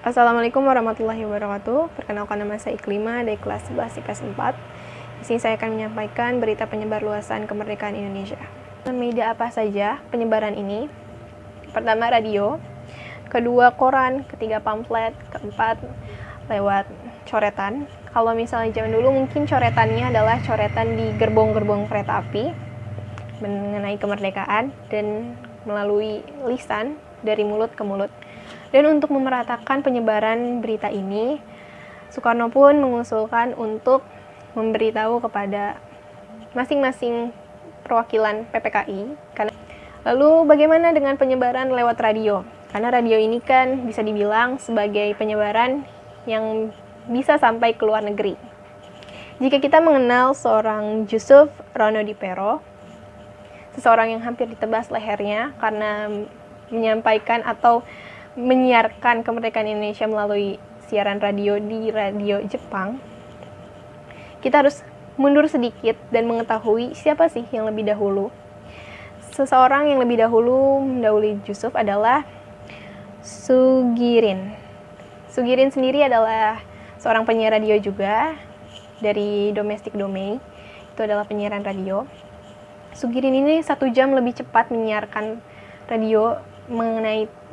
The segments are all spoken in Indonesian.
Assalamualaikum warahmatullahi wabarakatuh. Perkenalkan, nama saya Iklima dari kelas 11 IPS 4. Di sini saya akan menyampaikan berita penyebarluasan kemerdekaan Indonesia. Media apa saja penyebaran ini? Pertama, radio. Kedua, koran. Ketiga, pamflet. Keempat, lewat coretan. Kalau misalnya zaman dulu mungkin coretannya adalah coretan di gerbong-gerbong kereta api mengenai kemerdekaan dan melalui lisan dari mulut ke mulut. Dan untuk memeratakan penyebaran berita ini, Soekarno pun mengusulkan untuk memberitahu kepada masing-masing perwakilan PPKI. Lalu bagaimana dengan penyebaran lewat radio? Karena radio ini kan bisa dibilang sebagai penyebaran yang bisa sampai ke luar negeri. Jika kita mengenal seorang Jusuf Ronodipero, seseorang yang hampir ditebas lehernya karena menyampaikan atau menyiarkan kemerdekaan Indonesia melalui siaran radio di radio Jepang, kita harus mundur sedikit dan mengetahui siapa sih yang lebih dahulu. Seseorang yang lebih dahulu mendahului Jusuf adalah Sugirin. Sugirin sendiri adalah seorang penyiar radio juga dari Domestic Domain. Itu adalah penyiaran radio. Sugirin ini 1 jam lebih cepat menyiarkan radio mengenai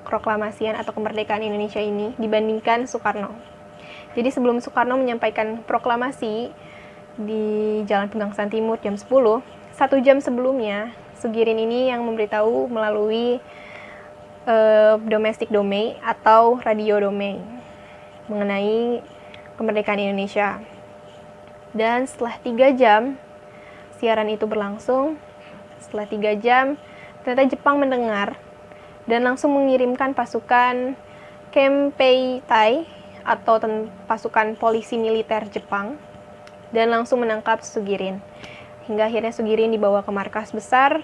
proklamasian atau kemerdekaan Indonesia ini dibandingkan Soekarno. Jadi sebelum Soekarno menyampaikan proklamasi di Jalan Pegangsaan Timur jam 10, 1 jam sebelumnya Sugirin ini yang memberitahu melalui domestic domain atau radio domain mengenai kemerdekaan Indonesia. Dan setelah 3 jam siaran itu berlangsung, setelah 3 jam ternyata Jepang mendengar dan langsung mengirimkan pasukan Kempeitai atau pasukan polisi militer Jepang dan langsung menangkap Sugirin. Hingga akhirnya Sugirin dibawa ke markas besar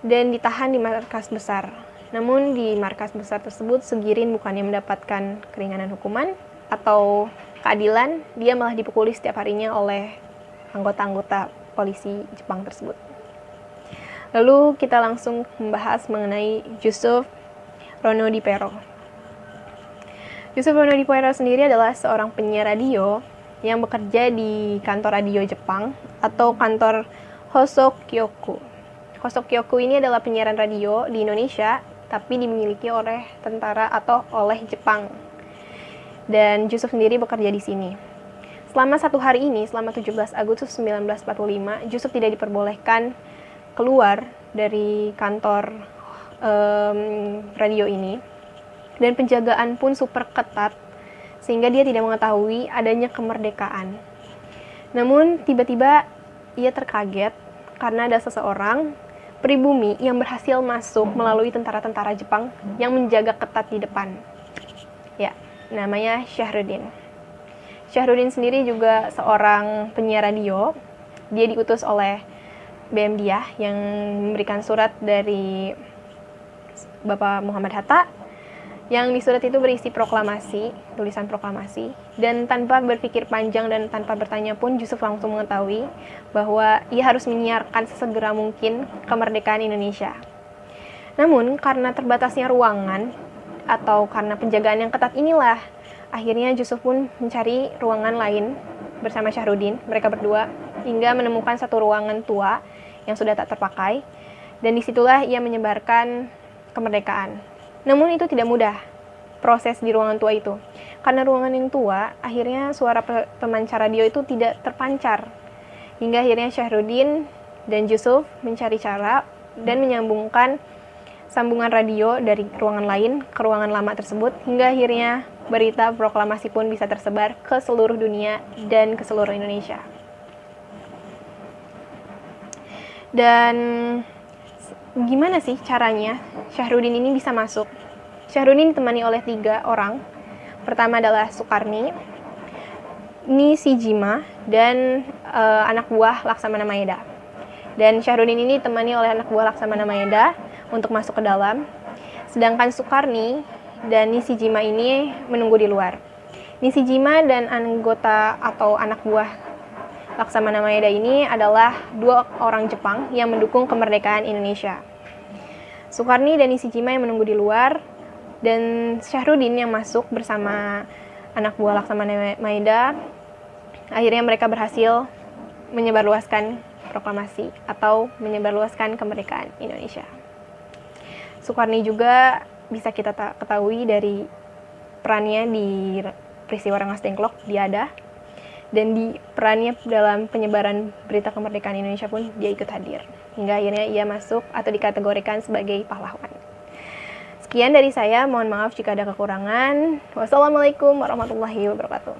dan ditahan di markas besar. Namun di markas besar tersebut Sugirin bukannya mendapatkan keringanan hukuman atau keadilan, dia malah dipukuli setiap harinya oleh anggota-anggota polisi Jepang tersebut. Lalu kita langsung membahas mengenai Jusuf Ronodipero. Jusuf Ronodipero sendiri adalah seorang penyiar radio yang bekerja di kantor radio Jepang atau kantor Hosokyoku. Hosokyoku ini adalah penyiaran radio di Indonesia, tapi dimiliki oleh tentara atau oleh Jepang. Dan Jusuf sendiri bekerja di sini. Selama 1 hari ini, selama 17 Agustus 1945, Jusuf tidak diperbolehkan keluar dari kantor radio ini, dan penjagaan pun super ketat sehingga dia tidak mengetahui adanya kemerdekaan. Namun tiba-tiba ia terkaget karena ada seseorang pribumi yang berhasil masuk melalui tentara-tentara Jepang yang menjaga ketat di depan. Ya, namanya Syahrudin. Syahrudin sendiri juga seorang penyiar radio. Dia diutus oleh BM Diah yang memberikan surat dari Bapak Muhammad Hatta, yang di surat itu berisi proklamasi, tulisan proklamasi, dan tanpa berpikir panjang dan tanpa bertanya pun Jusuf langsung mengetahui bahwa ia harus menyiarkan sesegera mungkin kemerdekaan Indonesia. Namun karena terbatasnya ruangan atau karena penjagaan yang ketat inilah, akhirnya Jusuf pun mencari ruangan lain bersama Syahrudin, mereka berdua, hingga menemukan satu ruangan tua yang sudah tak terpakai, dan disitulah ia menyebarkan kemerdekaan. Namun itu tidak mudah, proses di ruangan tua itu. Karena ruangan yang tua, akhirnya suara pemancar radio itu tidak terpancar. Hingga akhirnya Syahrudin dan Jusuf mencari cara dan menyambungkan sambungan radio dari ruangan lain ke ruangan lama tersebut, hingga akhirnya berita proklamasi pun bisa tersebar ke seluruh dunia dan ke seluruh Indonesia. Dan gimana sih caranya Syahrudin ini bisa masuk? Syahrudin ditemani oleh 3 orang. Pertama adalah Sukarni, Nishijima, dan anak buah Laksamana Maeda. Dan Syahrudin ini ditemani oleh anak buah Laksamana Maeda untuk masuk ke dalam. Sedangkan Sukarni dan Nishijima ini menunggu di luar. Nishijima dan anggota atau anak buah Laksamana Maeda ini adalah 2 orang Jepang yang mendukung kemerdekaan Indonesia. Sukarni dan Nishijima yang menunggu di luar Dan Syahruddin yang masuk bersama anak buah Laksamana Maeda, akhirnya mereka berhasil menyebarluaskan proklamasi atau menyebarluaskan kemerdekaan Indonesia. Sukarni juga bisa kita ketahui dari perannya di peristiwa Rengas Dengklok di Adah, dan di perannya dalam penyebaran berita kemerdekaan Indonesia pun dia ikut hadir, hingga akhirnya ia masuk atau dikategorikan sebagai pahlawan. Sekian dari saya, mohon maaf jika ada kekurangan. Wassalamualaikum warahmatullahi wabarakatuh.